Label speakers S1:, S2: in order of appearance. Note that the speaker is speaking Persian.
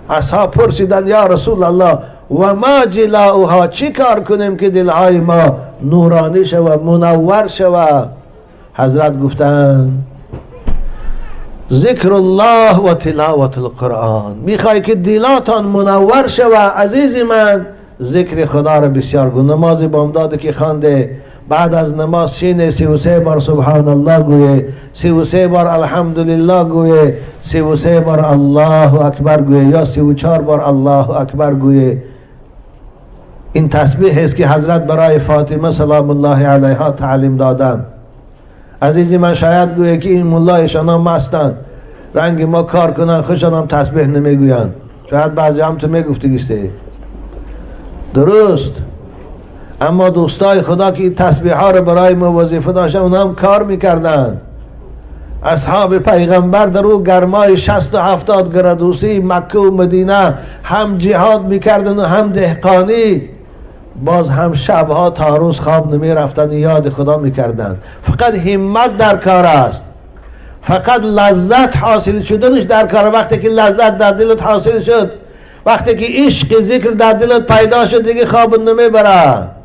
S1: اصحاب پرسیدن یا رسول الله و ما جلاؤها، چی کار کنیم که دلهای ما نورانی شود، منور شود؟ حضرت گفتن ذکر الله و تلاوت القرآن. میخوای که دلاتان منور شود عزیز من، ذکر خدا رو بسیار کن. نماز بامداد که خوانده بعد از نماز شینه 33 بار سبحان الله گویه، 33 بار الحمدلله گویه، 33 بار الله اکبر گویه یا 34 بار الله اکبر گویه. این تسبیح است که حضرت برای فاطمه سلام الله علیها تعلیم دادن. عزیزی من شاید گویه که این ملایشان هم مستن، رنگ ما کار کنن خوشان هم تسبیح نمیگوین. شاید بعضی هم تو میگفتی گسته درست، اما دوستای خدا که این تسبیح ها رو برای ما وظیفه داشتن اونا هم کار میکردن. اصحاب پیغمبر در او گرمای 60 و 70 گرادوسی مکه و مدینه هم جهاد میکردن و هم دهقانی، باز هم شبها تا روز خواب نمی رفتن، یاد خدا میکردن. فقط همت در کار است، فقط لذت حاصل شدنش در کار. وقتی که لذت در دلت حاصل شد، وقتی که عشق ذکر در دلت پیدا شد، دیگه خواب نمی بره.